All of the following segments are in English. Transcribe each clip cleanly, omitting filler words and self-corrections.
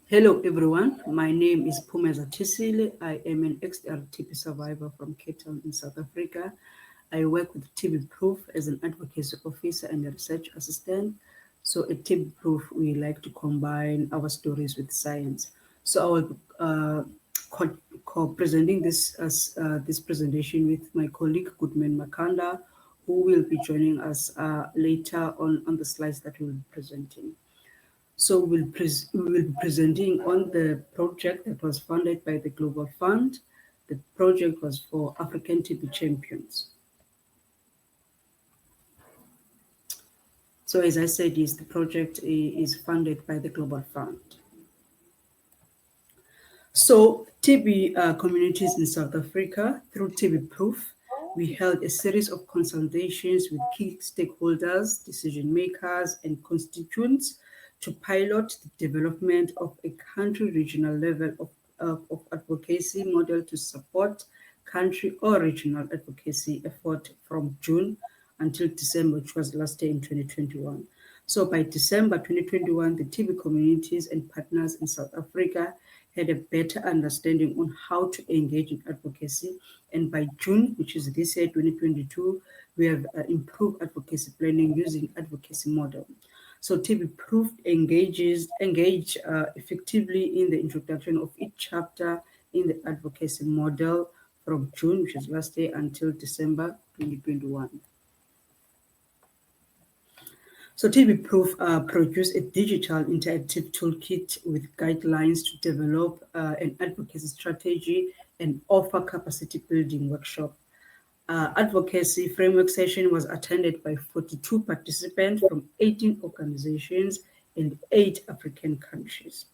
Hello everyone, my name is Phumeza Tisile. I am an ex-TB survivor from Cape Town in South Africa. I work with TB Proof as an advocacy officer and a research assistant. So at TB Proof, we like to combine our stories with science. So I will co-presenting this presentation with my colleague Goodman Makanda, who will be joining us later on the slides that we'll be presenting. So we will be presenting on the project that was funded by the Global Fund. The project was for African TB champions. So as I said, the project is funded by the Global Fund. So TB communities in South Africa, through TB Proof, we held a series of consultations with key stakeholders, decision makers, and constituents to pilot the development of a country regional level of advocacy model to support country or regional advocacy effort from June until December, which was last year in 2021. So by December 2021, the TB communities and partners in South Africa had a better understanding on how to engage in advocacy. And by June, which is this year, 2022, we have improved advocacy planning using advocacy model. So TB Proof engage effectively in the introduction of each chapter in the advocacy model from June, which is last year, until December 2021. So TB Proof produced a digital interactive toolkit with guidelines to develop an advocacy strategy and offer capacity building workshop. Advocacy framework session was attended by 42 participants from 18 organizations in 8 African countries.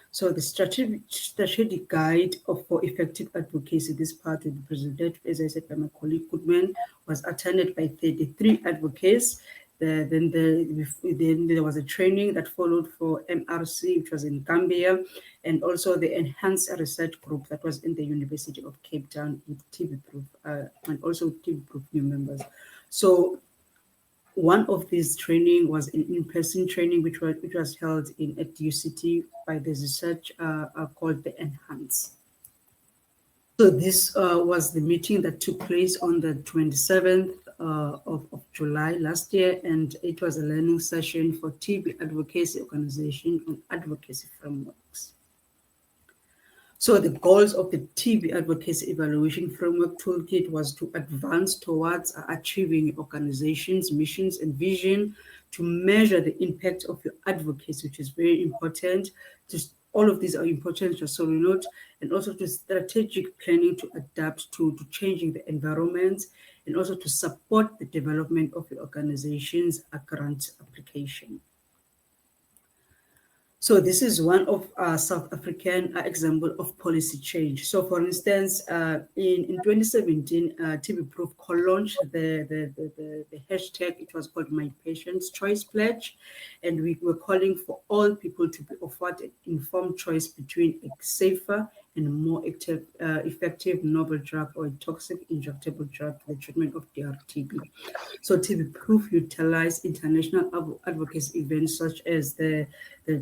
So the strategic guide for effective advocacy, this part will be presented, as I said, by my colleague Goodman, was attended by 33 advocates. Then there was a training that followed for MRC, which was in Zambia, and also the enhanced research group that was in the University of Cape Town with TB Proof, and also TB Proof new members. So one of these training was an in-person training, which was held at UCT by the research called the Enhance. So this was the meeting that took place on the 27th of July last year, and it was a learning session for TB Advocacy Organization on advocacy frameworks. So the goals of the TB Advocacy Evaluation Framework Toolkit was to advance towards achieving your organization's missions and vision, to measure the impact of your advocacy, which is very important. All of these are important, just so we note, and also to strategic planning to adapt to changing the environment, and also to support the development of the organization's grant application. So this is one of South African example of policy change. So for instance, in 2017, TB Proof launched the hashtag, it was called My Patient's Choice Pledge, and we were calling for all people to be offered an informed choice between a safer and more effective novel drug or a toxic injectable drug for the treatment of DRTB. So TB Proof utilized international advocacy events such as the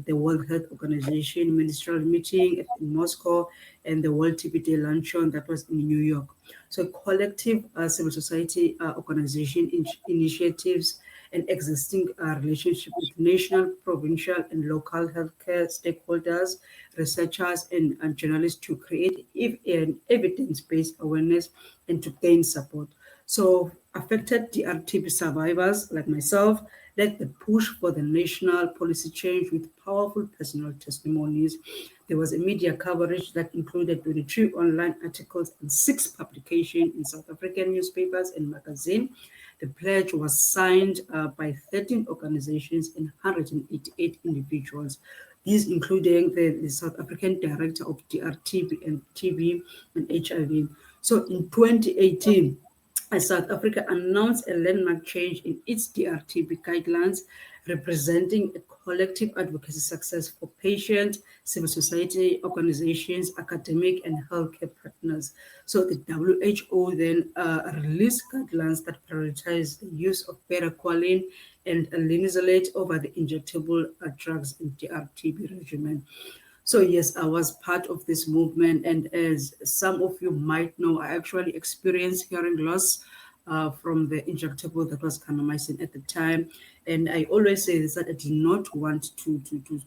World Health Organization ministerial meeting in Moscow and the World TB Day luncheon that was in New York. So collective civil society organization initiatives and existing relationship with national, provincial, and local healthcare stakeholders, researchers, and journalists to create an evidence-based awareness and to gain support. So affected DRTB survivors like myself led the push for the national policy change with powerful personal testimonies. There was a media coverage that included 23 online articles and 6 publications in South African newspapers and magazines. The pledge was signed by 13 organizations and 188 individuals. These including the South African Director of DRTB and TB and HIV. So in 2018, South Africa announced a landmark change in its DRTB guidelines, representing a collective advocacy success for patients, civil society organizations, academic, and healthcare partners. So the WHO then released guidelines that prioritize the use of beta-choline and linezolate over the injectable drugs in DRTB regimen. So yes, I was part of this movement, and as some of you might know, I actually experienced hearing loss from the injectable that was kanamycin at the time. And I always say this, that I did not want to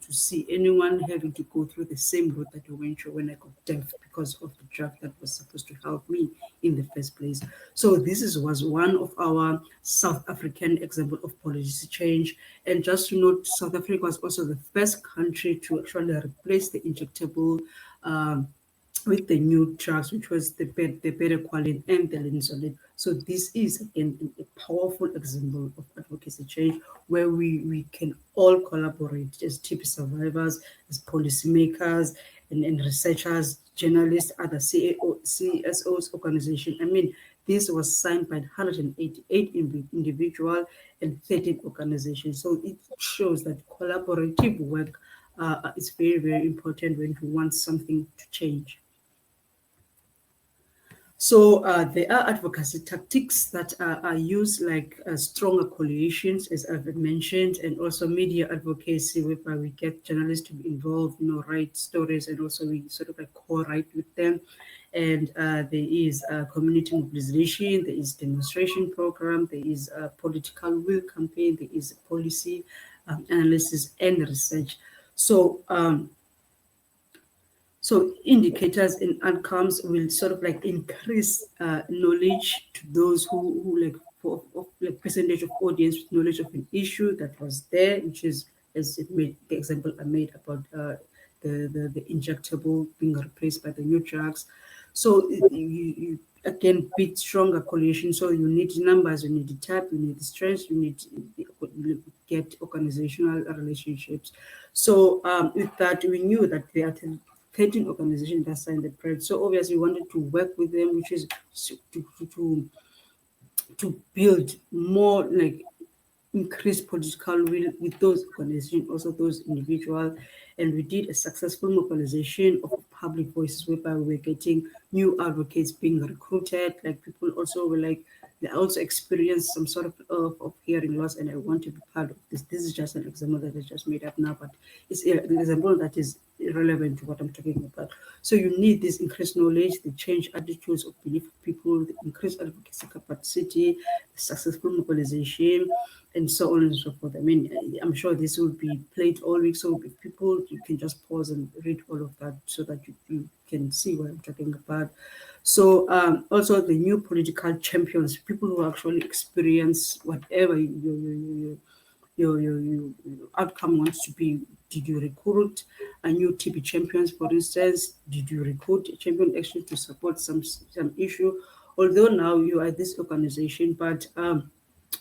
see anyone having to go through the same route that I went through when I got deaf because of the drug that was supposed to help me in the first place. So was one of our South African example of policy change. And just to note, South Africa was also the first country to actually replace the injectable with the new drugs, which was the better quality and the linezolid. So this is again a powerful example of advocacy change where we can all collaborate as TB survivors, as policymakers, and researchers, journalists, other CSOs organization. I mean, this was signed by 188 individual and 13 organizations. So it shows that collaborative work is very, very important when you want something to change. So there are advocacy tactics that are used, like stronger coalitions, as I've mentioned, and also media advocacy, whereby we get journalists to be involved, write stories, and also we sort of like co-write with them. And there is community mobilization, there is demonstration program, there is a political will campaign, there is policy analysis and research. So indicators and outcomes will sort of like increase knowledge to those who like for like percentage of audience with knowledge of an issue that was there, which is as it made the example I made about the injectable being replaced by the new drugs. So you again build stronger coalition. So you need numbers, you need the type, you need the strength, you need to get organizational relationships. So with that, we knew that there are 13 organizations that signed the pledge. So obviously we wanted to work with them, which is to build more like increased political will with those organizations, also those individuals. And we did a successful mobilization of public voices whereby we were getting new advocates being recruited. Like people also were like, they also experienced some sort of hearing loss, and I want to be part of this. This is just an example that I just made up now, but it's an example that is relevant to what I'm talking about. So you need this increased knowledge, the change attitudes of belief of people, the increased advocacy capacity, the successful mobilization, and so on and so forth. I mean, I'm sure this will be played all week. So if people, you can just pause and read all of that so that you can see what I'm talking about. So also the new political champions, people who actually experience whatever your outcome wants to be. Did you recruit a new TB champions, for instance? Did you recruit a champion actually to support some issue? Although now you are this organization, but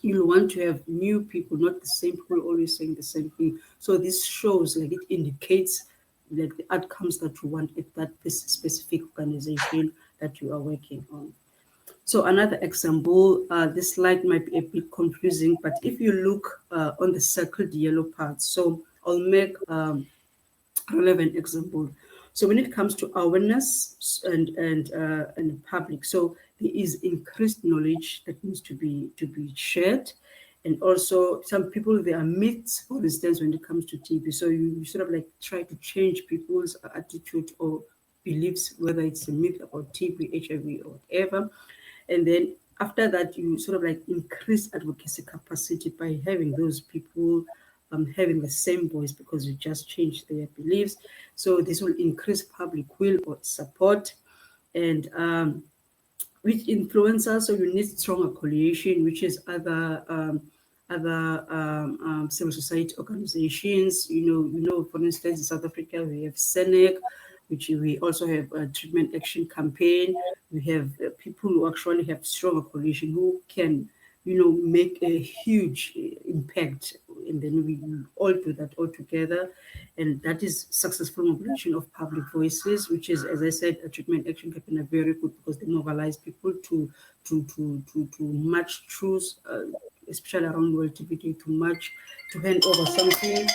you want to have new people, not the same people always saying the same thing. So this shows, like it indicates like the outcomes that you want at that specific organization that you are working on. So another example, this slide might be a bit confusing, but if you look on the circled yellow part, so I'll make relevant example. So when it comes to awareness and public, so there is increased knowledge that needs to be shared, and also some people, they are myths, for instance, when it comes to TB. So you sort of like try to change people's attitude or beliefs, whether it's a myth about TB, HIV, or whatever. And then after that, you sort of like increase advocacy capacity by having those people having the same voice because you just changed their beliefs. So this will increase public will or support. And with influencers, so you need stronger coalition, which is other civil society organizations. For instance, in South Africa, we have SENEC, which we also have a treatment action campaign. We have people who actually have stronger coalition who can, make a huge impact. And then we all do that all together. And that is successful mobilization of public voices, which is, as I said, a treatment action campaign are very good because they mobilize people to match truths, especially around World TB Day, to hand over something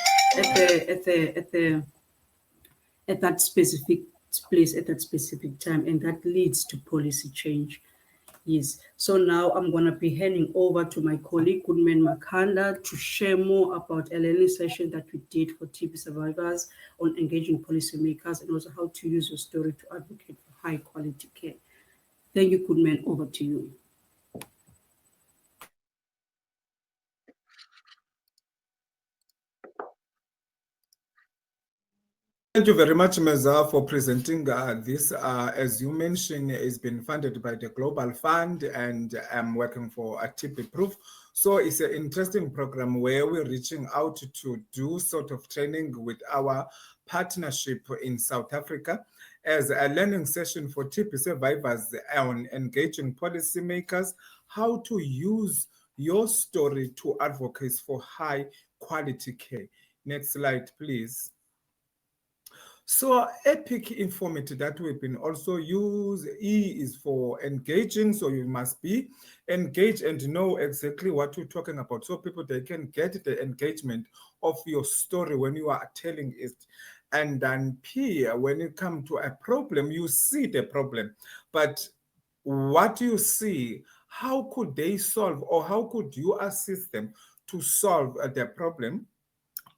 at that specific place at that specific time, and that leads to policy change. Yes. So now I'm going to be handing over to my colleague, Goodman Makanda, to share more about a learning session that we did for TB survivors on engaging policymakers and also how to use your story to advocate for high quality care. Thank you, Goodman. Over to you. Thank you very much, Meza, for presenting this. As you mentioned, it's been funded by the Global Fund, and I'm working for a TB Proof. So it's an interesting program where we're reaching out to do sort of training with our partnership in South Africa as a learning session for TB survivors on engaging policymakers, how to use your story to advocate for high quality care. Next slide, please. So epic informant that we've been also use, E is for engaging. So you must be engaged and know exactly what you're talking about. So people, they can get the engagement of your story when you are telling it. And then P, when you come to a problem, you see the problem. But what you see, how could they solve, or how could you assist them to solve the problem?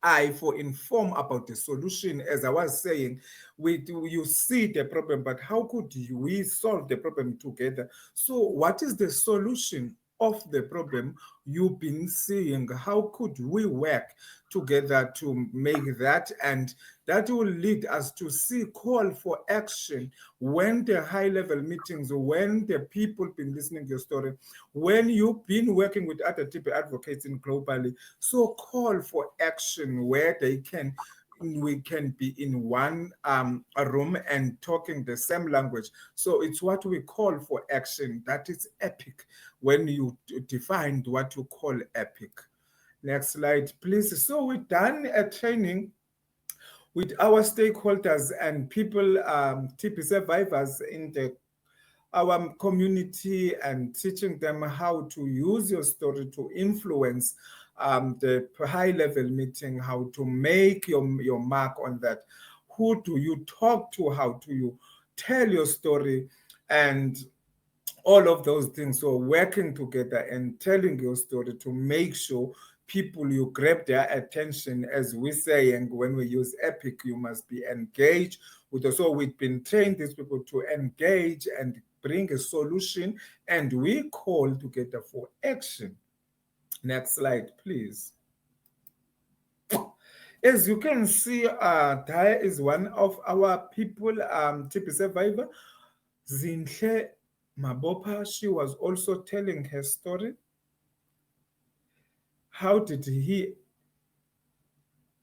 I for inform about the solution. As I was saying, you see the problem, but how could we solve the problem together? So what is the solution of the problem you've been seeing? How could we work together to make that? And that will lead us to see call for action when the high level meetings, when the people been listening to your story, when you've been working with other TB advocates in globally. So call for action where we can be in one a room and talking the same language. So it's what we call for action. That is epic when you defined what you call epic. Next slide, please. So we've done a training with our stakeholders and people, TB survivors in our community, and teaching them how to use your story to influence the high level meeting, how to make your mark on that. Who do you talk to? How do you tell your story? And all of those things. So working together and telling your story to make sure people, you grab their attention. As we say, and when we use epic, you must be engaged with us. So we've been trained these people to engage and bring a solution, and we call together for action. Next slide, please. As you can see, Daya is one of our people, TB survivor. Zinhle Mabopa, she was also telling her story. How did he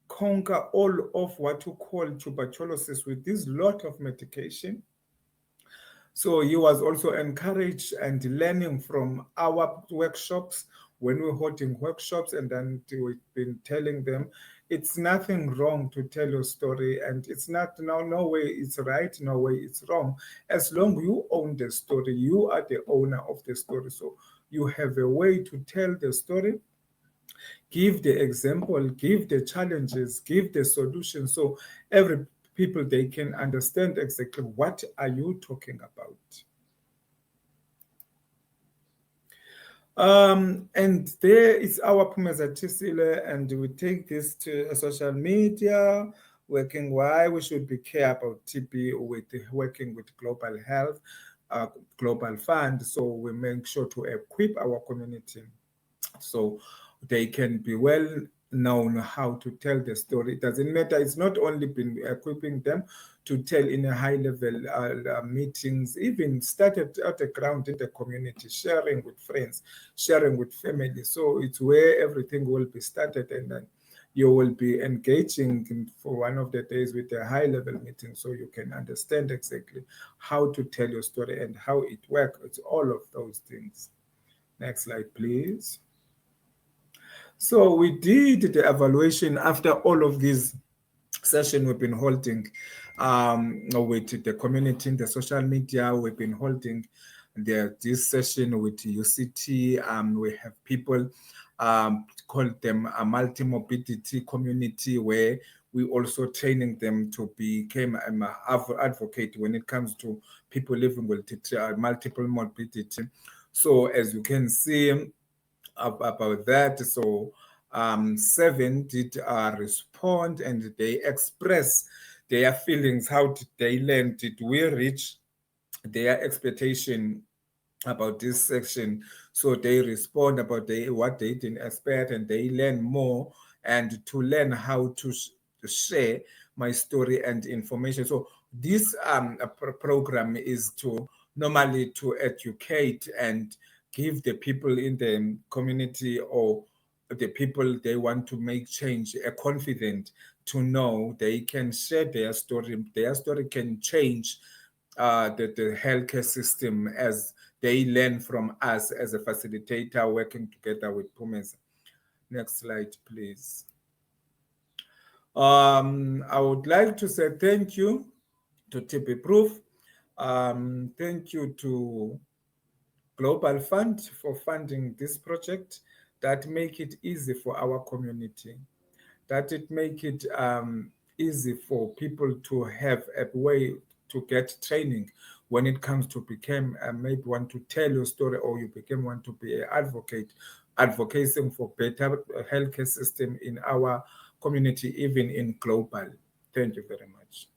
conquer all of what you call tuberculosis with this lot of medication? So he was also encouraged and learning from our workshops when we're holding workshops, and then we've been telling them it's nothing wrong to tell your story, and it's not no way it's right, no way it's wrong. As long you own the story, you are the owner of the story. So you have a way to tell the story, give the example, give the challenges, give the solution, so every people, they can understand exactly what are you talking about. And there is our Phumeza Tisile, and we take this to social media, working why we should be care about TB with working with global health, global fund. So we make sure to equip our community so they can be well known how to tell the story. It doesn't matter. It's not only been equipping them to tell in a high level meetings, even started at the ground in the community, sharing with friends, sharing with family. So it's where everything will be started, and then you will be engaging for one of the days with a high level meeting, so you can understand exactly how to tell your story and how it works. It's all of those things. Next slide, please. So we did the evaluation after all of these sessions we've been holding with the community in the social media. We've been holding this session with UCT. We have people call them a multi-morbidity community, where we also training them to become an advocate when it comes to people living with multiple morbidity. So as you can see about that, so 7 did respond and they express their feelings. How did they learn? Did we reach their expectation about this section? So they respond about what they didn't expect, and they learn more, and to learn how to share my story and information. So this program is to normally to educate and give the people in the community or the people they want to make change a confident to know they can share their story. Their story can change the healthcare system as they learn from us as a facilitator working together with Phumeza. Next slide, please. I would like to say thank you to TB Proof. Thank you to Global Fund for funding this project that make it easy for our community, that it make it easy for people to have a way to get training when it comes to become maybe want to tell your story, or you become want to be an advocate, advocating for better healthcare system in our community, even in global. Thank you very much.